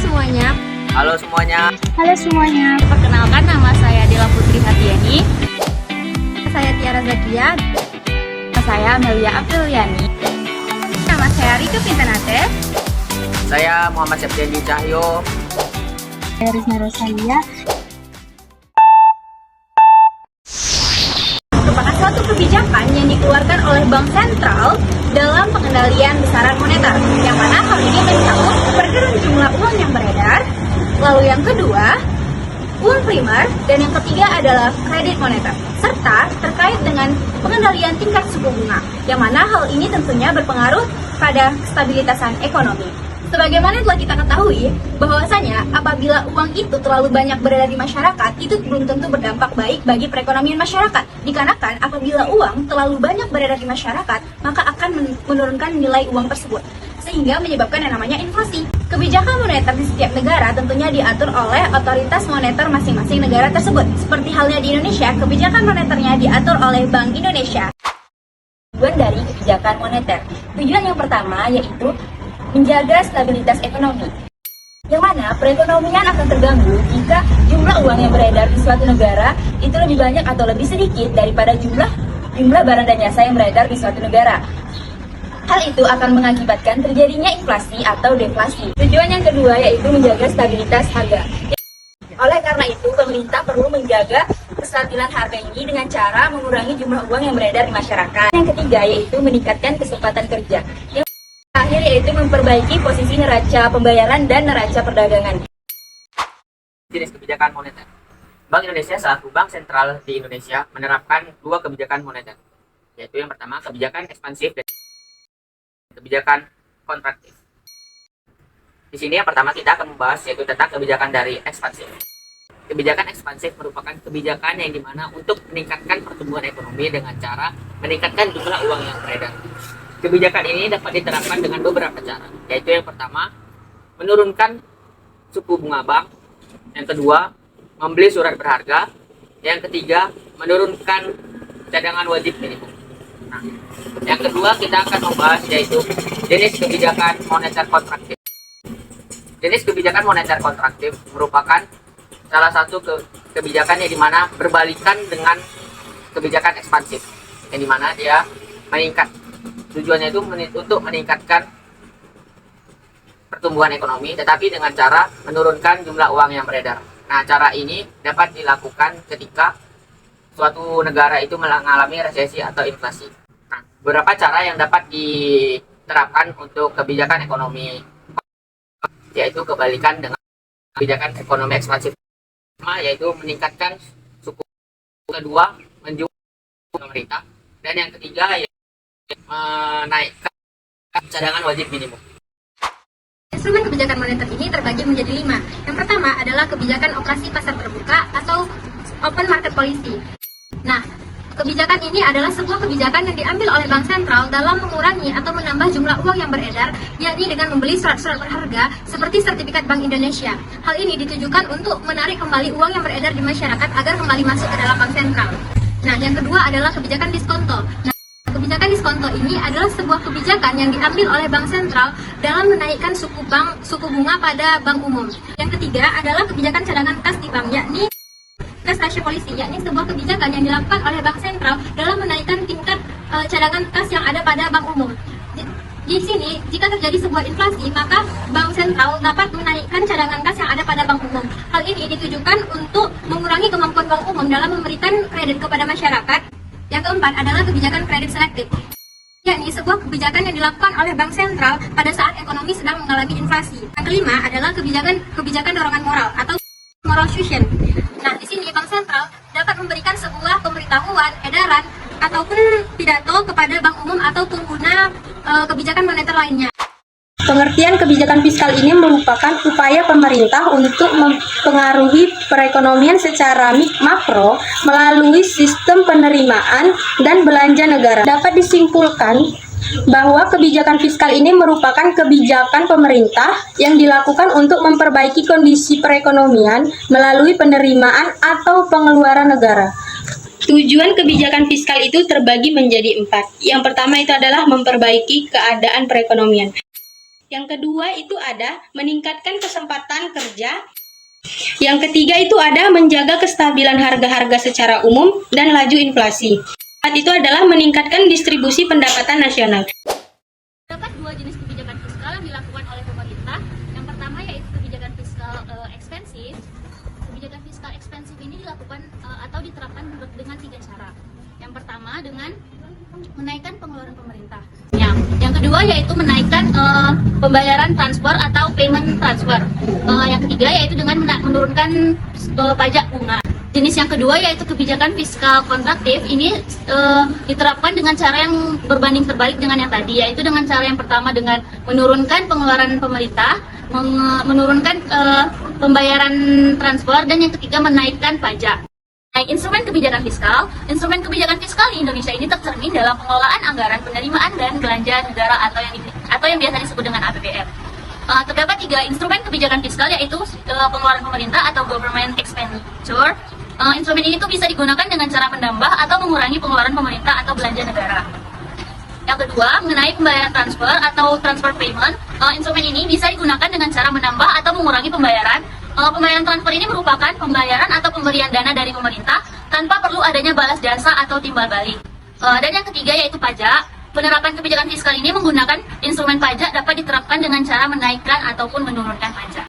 semuanya. Halo semuanya. Halo semuanya. Perkenalkan, nama saya Dela Putri Hatiani. Saya Tiara Zakia. Saya Amelia Apriliani. Nama saya Rika Pintanate. Saya Muhammad Septiandi Cahyo. Saya Rizna Rosalia. Merupakan suatu kebijakan yang dikeluarkan oleh Bank Sentral dalam pengendalian besaran moneter, yang mana hal ini mencakup pergerakan jumlah uang yang beredar, lalu yang kedua uang primer, dan yang ketiga adalah kredit moneter, serta terkait dengan pengendalian tingkat suku bunga, yang mana hal ini tentunya berpengaruh pada stabilitasan ekonomi. Sebagaimana telah kita ketahui, bahwasanya apabila uang itu terlalu banyak beredar di masyarakat, itu belum tentu berdampak baik bagi perekonomian masyarakat. Dikarenakan apabila uang terlalu banyak beredar di masyarakat, maka akan menurunkan nilai uang tersebut, sehingga menyebabkan yang namanya inflasi. Kebijakan moneter di setiap negara tentunya diatur oleh otoritas moneter masing-masing negara tersebut. Seperti halnya di Indonesia, kebijakan moneternya diatur oleh Bank Indonesia. Tujuan dari kebijakan moneter. Tujuan yang pertama yaitu menjaga stabilitas ekonomi, yang mana perekonomian akan terganggu jika jumlah uang yang beredar di suatu negara itu lebih banyak atau lebih sedikit daripada jumlah barang dan jasa yang beredar di suatu negara. Hal itu akan mengakibatkan terjadinya inflasi atau deflasi. Tujuan yang kedua yaitu menjaga stabilitas harga. Oleh karena itu, pemerintah perlu menjaga kestabilan harga ini dengan cara mengurangi jumlah uang yang beredar di masyarakat. Yang ketiga yaitu meningkatkan kesempatan kerja. Yang terakhir yaitu memperbaiki posisi neraca pembayaran dan neraca perdagangan. Jenis kebijakan moneter. Bank Indonesia selaku bank sentral di Indonesia menerapkan dua kebijakan moneter, yaitu yang pertama kebijakan ekspansif dan kebijakan kontraktif. Di sini yang pertama kita akan membahas yaitu tentang kebijakan dari ekspansif. Kebijakan ekspansif merupakan kebijakan yang dimana untuk meningkatkan pertumbuhan ekonomi dengan cara meningkatkan jumlah uang yang beredar. Kebijakan ini dapat diterapkan dengan beberapa cara, yaitu yang pertama, menurunkan suku bunga bank, yang kedua, membeli surat berharga, yang ketiga, menurunkan cadangan wajib minimum. Nah, yang kedua kita akan membahas yaitu jenis kebijakan moneter kontraktif. Jenis kebijakan moneter kontraktif merupakan salah satu kebijakan yang dimana berbalikan dengan kebijakan ekspansif, yang dimana dia meningkat. Tujuannya itu untuk meningkatkan pertumbuhan ekonomi, tetapi dengan cara menurunkan jumlah uang yang beredar. Nah, cara ini dapat dilakukan ketika suatu negara itu mengalami resesi atau inflasi. Nah, beberapa cara yang dapat diterapkan untuk kebijakan ekonomi, yaitu kebalikan dengan kebijakan ekonomi ekspansif. Pertama, yaitu meningkatkan suku bunga, kedua, menjual pemerintah, dan yang ketiga yaitu menaikkan cadangan wajib minimum. Instrumen kebijakan moneter ini terbagi menjadi 5. Yang pertama adalah kebijakan operasi pasar terbuka atau open market policy. Nah, kebijakan ini adalah sebuah kebijakan yang diambil oleh Bank Sentral dalam mengurangi atau menambah jumlah uang yang beredar, yakni dengan membeli surat-surat berharga seperti sertifikat Bank Indonesia. Hal ini ditujukan untuk menarik kembali uang yang beredar di masyarakat agar kembali masuk ke dalam Bank Sentral. Nah, yang kedua adalah kebijakan diskonto. Kebijakan diskonto ini adalah sebuah kebijakan yang diambil oleh Bank Sentral dalam menaikkan suku bunga pada bank umum. Yang ketiga adalah kebijakan cadangan kas di bank, yakni cash ratio policy, yakni sebuah kebijakan yang dilakukan oleh Bank Sentral dalam menaikkan tingkat cadangan kas yang ada pada bank umum. Di sini, jika terjadi sebuah inflasi, maka Bank Sentral dapat menaikkan cadangan kas yang ada pada bank umum. Hal ini ditujukan untuk mengurangi kemampuan bank umum dalam memberikan kredit kepada masyarakat. Yang keempat adalah kebijakan kredit selektif, yakni sebuah kebijakan yang dilakukan oleh Bank Sentral pada saat ekonomi sedang mengalami inflasi. Yang kelima adalah kebijakan dorongan moral atau moral suasion. Nah, di sini Bank Sentral dapat memberikan sebuah pemberitahuan, edaran, ataupun pidato kepada bank umum atau pengguna kebijakan moneter lainnya. Pengertian kebijakan fiskal ini merupakan upaya pemerintah untuk mempengaruhi perekonomian secara makro melalui sistem penerimaan dan belanja negara. Dapat disimpulkan bahwa kebijakan fiskal ini merupakan kebijakan pemerintah yang dilakukan untuk memperbaiki kondisi perekonomian melalui penerimaan atau pengeluaran negara. Tujuan kebijakan fiskal itu terbagi menjadi 4. Yang pertama itu adalah memperbaiki keadaan perekonomian. Yang kedua itu ada meningkatkan kesempatan kerja. Yang ketiga itu ada menjaga kestabilan harga-harga secara umum dan laju inflasi. Keempat itu adalah meningkatkan distribusi pendapatan nasional. Terdapat dua jenis kebijakan fiskal yang dilakukan oleh pemerintah. Yang pertama yaitu kebijakan fiskal ekspensif. Kebijakan fiskal ekspensif ini dilakukan atau diterapkan dengan tiga cara. Yang pertama dengan menaikkan pengeluaran pemerintah. Yang kedua yaitu menaikkan pembayaran transport atau payment transfer. Yang ketiga yaitu dengan menurunkan pajak bunga. Jenis yang kedua yaitu kebijakan fiskal kontraktif. Ini diterapkan dengan cara yang berbanding terbalik dengan yang tadi, yaitu dengan cara yang pertama dengan menurunkan pengeluaran pemerintah, menurunkan pembayaran transfer, dan yang ketiga menaikkan pajak. Instrumen kebijakan fiskal di Indonesia ini tercermin dalam pengelolaan anggaran penerimaan dan belanja negara atau yang biasa disebut dengan APBN. Terdapat tiga instrumen kebijakan fiskal, yaitu pengeluaran pemerintah atau government expenditure. Instrumen ini tuh bisa digunakan dengan cara menambah atau mengurangi pengeluaran pemerintah atau belanja negara. Yang kedua, mengenai pembayaran transfer atau transfer payment. Instrumen ini bisa digunakan dengan cara menambah atau mengurangi pembayaran. Pembayaran transfer ini merupakan pembayaran atau pemberian dana dari pemerintah tanpa perlu adanya balas jasa atau timbal balik. Dan yang ketiga yaitu pajak. Penerapan kebijakan fiskal ini menggunakan instrumen pajak dapat diterapkan dengan cara menaikkan ataupun menurunkan pajak.